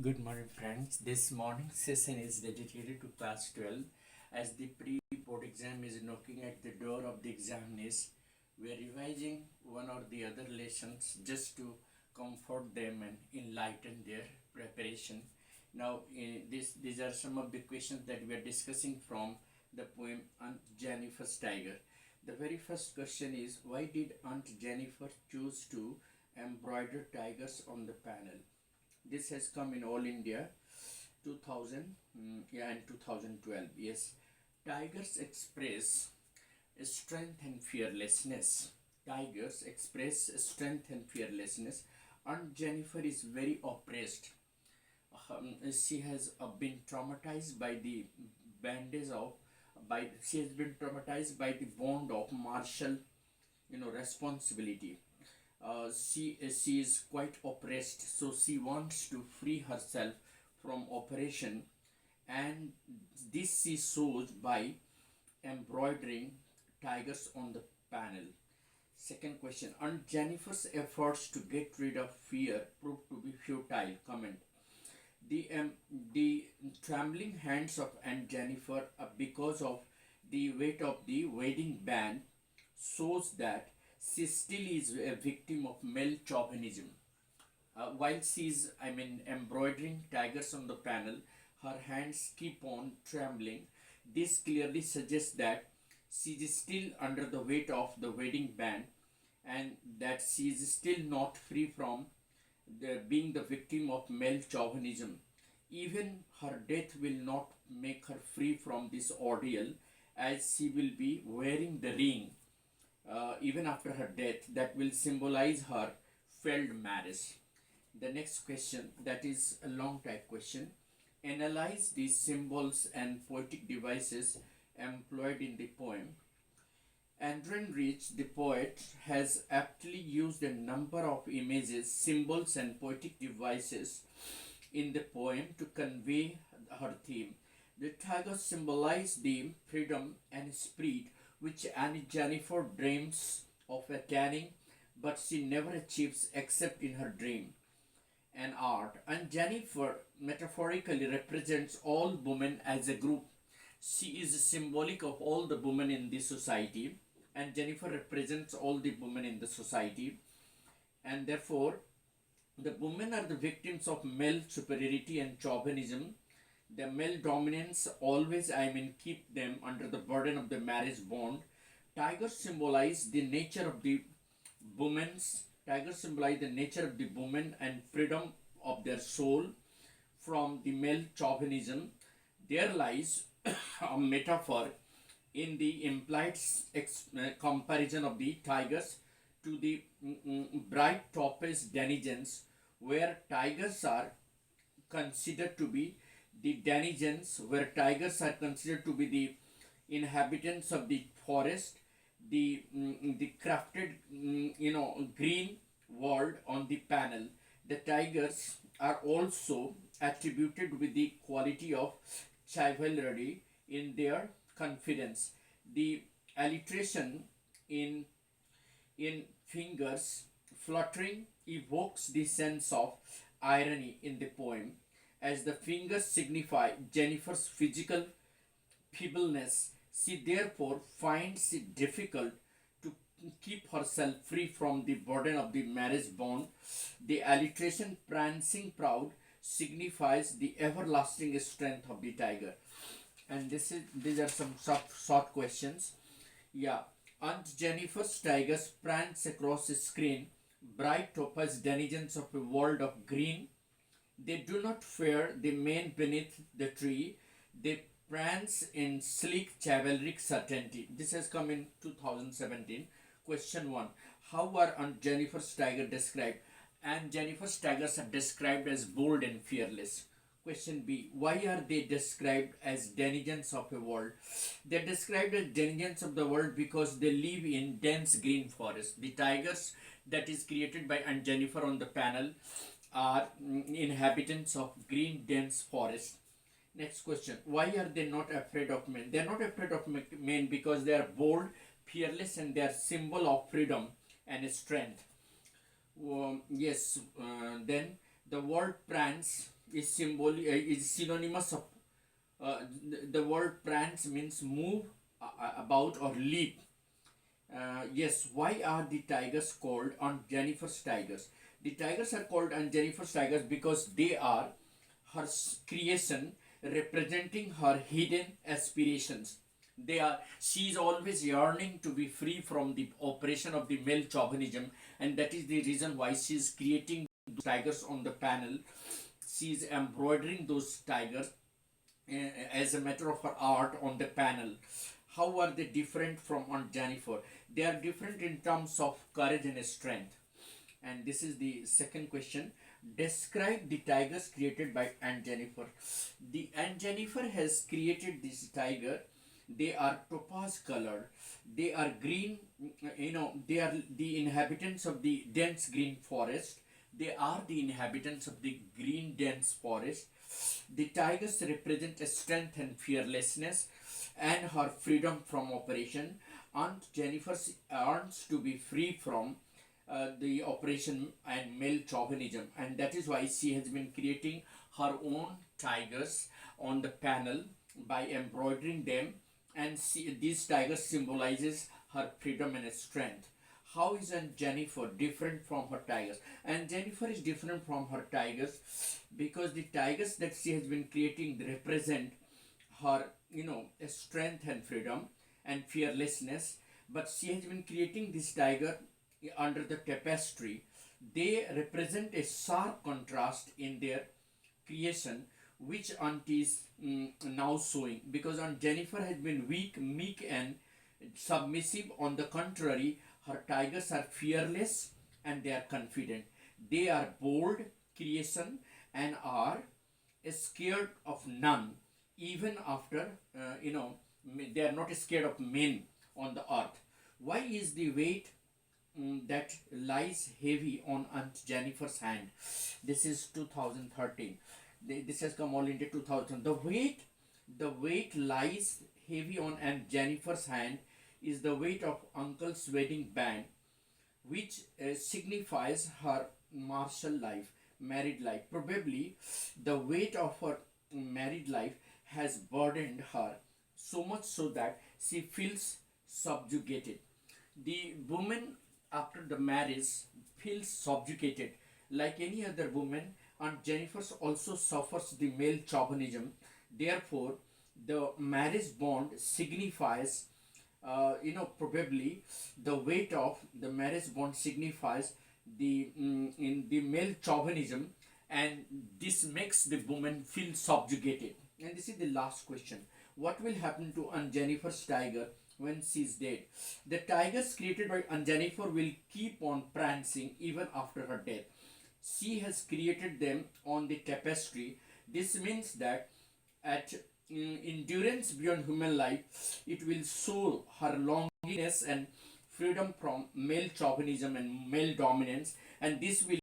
Good morning, friends. This morning session is dedicated to class 12 as the pre-board exam is knocking at the door of the examiners. We are revising one or the other lessons just to comfort them and enlighten their preparation. Now, these are some of the questions that we are discussing from the poem Aunt Jennifer's Tiger. The very first question is, why did Aunt Jennifer choose to embroider tigers on the panel? This has come in All India 2000, and 2012. Yes, tigers express strength and fearlessness. Tigers express strength and fearlessness. And Jennifer is very oppressed. She has been traumatized by the bandage of by she has been traumatized by the bond of martial responsibility. She is quite oppressed, so she wants to free herself from oppression, and this she shows by embroidering tigers on the panel. Second question, and Jennifer's efforts to get rid of fear proved to be futile. Comment. The trembling hands of Aunt Jennifer, because of the weight of the wedding band, shows that she still is a victim of male chauvinism. While she's, embroidering tigers on the panel, her hands keep on trembling. This clearly suggests that she is still under the weight of the wedding band, and that she is still not free from being the victim of male chauvinism. Even her death will not make her free from this ordeal, as she will be wearing the ring even after her death that will symbolize her failed marriage. The next question, that is a long type question. Analyze these symbols and poetic devices employed in the poem. Andrew Rich, the poet, has aptly used a number of images, symbols, and poetic devices in the poem to convey her theme. The tigers symbolize the freedom and spirit which Annie Jennifer dreams of attaining, but she never achieves except in her dream and art. And Jennifer metaphorically represents all women as a group. She is symbolic of all the women in the society, and Jennifer represents all the women in the society, and therefore the women are the victims of male superiority and chauvinism. The male dominance always, keep them under the burden of the marriage bond. Tigers symbolize the nature of the tigers symbolize the nature of the woman and freedom of their soul from the male chauvinism. There lies a metaphor in the implied comparison of the tigers to the bright topless denizens, where tigers are considered to be the inhabitants of the forest, the crafted green world on the panel. The tigers are also attributed with the quality of chivalry in their confidence. The alliteration in fingers fluttering evokes the sense of irony in the poem, as the fingers signify Jennifer's physical feebleness. She therefore finds it difficult to keep herself free from the burden of the marriage bond. The alliteration prancing proud signifies the everlasting strength of the tiger. And these are some short questions. Yeah, Aunt Jennifer's tigers prance across the screen, bright topaz denizens of a world of green. They do not fear the men beneath the tree. They prance in sleek chivalric certainty. This has come in 2017. Question 1. How are Aunt Jennifer's tigers described? Aunt Jennifer's tigers are described as bold and fearless. Question B. Why are they described as denizens of a world? They are described as denizens of the world because they live in dense green forest. The tigers that is created by Aunt Jennifer on the panel are inhabitants of green dense forest. Next question. Why are they not afraid of men? They are not afraid of men because they are bold, fearless, and they are symbol of freedom and strength. Yes. Then the word prance is synonymous of the word prance means move, about, or leap. Yes, why are the tigers called on Jennifer's tigers? The tigers are called on Jennifer's tigers because they are her creation, representing her hidden aspirations. She is always yearning to be free from the oppression of the male chauvinism, and that is the reason why she is creating those tigers on the panel. She is embroidering those tigers as a matter of her art on the panel. How are they different from Aunt Jennifer? They are different in terms of courage and strength. And this is the second question. Describe the tigers created by Aunt Jennifer. The Aunt Jennifer has created this tiger. They are topaz colored. They are green. They are the inhabitants of the dense green forest. They are the inhabitants of the green dense forest. The tigers represent a strength and fearlessness and her freedom from oppression. Aunt Jennifer yearns to be free from the oppression and male chauvinism, and that is why she has been creating her own tigers on the panel by embroidering them, and these tigers symbolizes her freedom and strength. How is Aunt Jennifer different from her tigers? And Jennifer is different from her tigers because the tigers that she has been creating represent her, strength and freedom and fearlessness. But she has been creating this tiger under the tapestry. They represent a sharp contrast in their creation, which Aunt is now showing, because Aunt Jennifer has been weak, meek, and submissive. On the contrary, her tigers are fearless and they are confident. They are bold creation and are scared of none, even after, they are not scared of men on the earth. Why is the weight that lies heavy on Aunt Jennifer's hand? This is 2013. This has come all into 2000. The weight lies heavy on Aunt Jennifer's hand is the weight of Uncle's wedding band, which signifies her martial life, married life. Probably the weight of her married life has burdened her so much so that she feels subjugated. The woman after the marriage feels subjugated like any other woman, and Jennifer also suffers the male chauvinism. Therefore, the marriage bond signifies, probably the weight of the marriage bond signifies in the male chauvinism, and this makes the woman feel subjugated. And this is the last question. What will happen to Aunt Jennifer's tiger when she's dead? The tigers created by Aunt Jennifer will keep on prancing even after her death. She has created them on the tapestry. This means that at endurance beyond human life, it will show her loneliness and freedom from male chauvinism and male dominance, and this will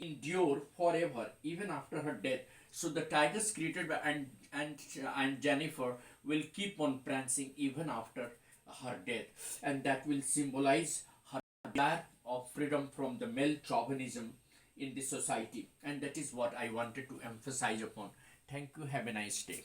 endure forever even after her death. So the tigers created by and Jennifer will keep on prancing even after her death, and that will symbolize her desire of freedom from the male chauvinism in the society, and that is what I wanted to emphasize upon. Thank you. Have a nice day.